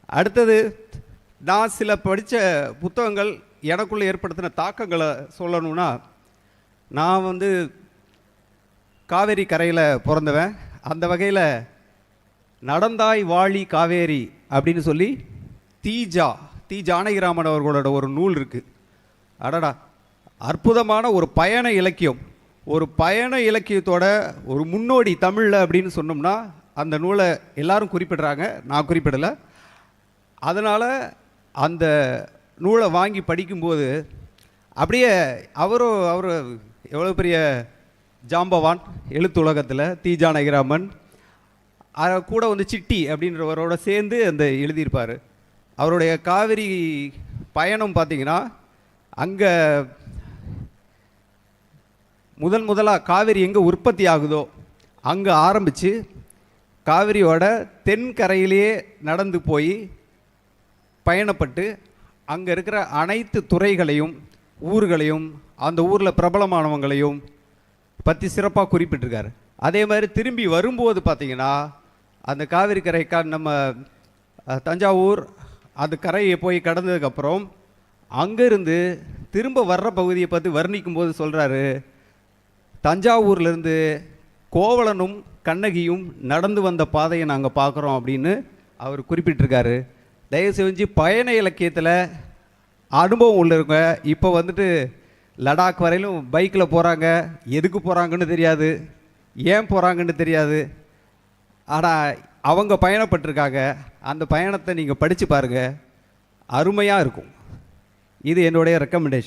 அடுத்தது, நான் சில படித்த புத்தகங்கள் எனக்குள்ளே ஏற்படுத்தின தாக்கங்களை சொல்லணும்னா, நான் வந்து காவேரி கரையில் பிறந்தவன். அந்த வகையில் நடந்தாய் வாழி காவேரி அப்படின்னு சொல்லி தி ஜானகிராமன் அவர்களோட ஒரு நூல் இருக்குது. அடடா, அற்புதமான ஒரு பயண இலக்கியம். ஒரு பயண இலக்கியத்தோட ஒரு முன்னோடி தமிழில் அப்படின்னு சொன்னோம்னா அந்த நூலை எல்லாரும் குறிப்பிடுறாங்க, நான் குறிப்பிடலை. அதனால் அந்த நூலை வாங்கி படிக்கும்போது அப்படியே அவர் எவ்வளோ பெரிய ஜாம்பவான் எழுத்துலகத்தில் தி ஜானகிராமன். கூட வந்து சிட்டி அப்படின்றவரோட சேர்ந்து அந்த எழுதியிருப்பார். அவருடைய காவிரி பயணம் பார்த்திங்கன்னா, அங்கே முதலாக காவிரி எங்கே உற்பத்தி ஆகுதோ அங்கே ஆரம்பித்து காவிரியோட தென்கரையிலேயே நடந்து போய் பயணப்பட்டு அங்கே இருக்கிற அனைத்து துறைகளையும் ஊர்களையும் அந்த ஊரில் பிரபலமானவங்களையும் பற்றி சிறப்பாக குறிப்பிட்டிருக்காரு. அதே மாதிரி திரும்பி வரும்போது பார்த்திங்கன்னா, அந்த காவிரி கரைக்கா நம்ம தஞ்சாவூர் அந்த கரையை போய் கடந்ததுக்கப்புறம் அங்கேருந்து திரும்ப வர்ற பகுதியை பற்றி வர்ணிக்கும்போது சொல்கிறாரு, தஞ்சாவூர்லேருந்து கோவலனும் கண்ணகியும் நடந்து வந்த பாதையை நாங்கள் பார்க்குறோம் அப்படின்னு அவர் குறிப்பிட்டிருக்காரு. தயவு செஞ்சு பயண இலக்கியத்தில் அனுபவம் உள்ளவங்க இப்போ வந்துட்டு லடாக் வரையிலும் பைக்கில் போகிறாங்க, எதுக்கு போகிறாங்கன்னு தெரியாது, ஏன் போகிறாங்கன்னு தெரியாது. ஆனால் அவங்க பயணப்பட்டிருக்காங்க. அந்த பயணத்தை நீங்கள் படித்து பாருங்கள், அருமையாக இருக்கும். இது என்னுடைய ரெக்கமெண்டேஷன்.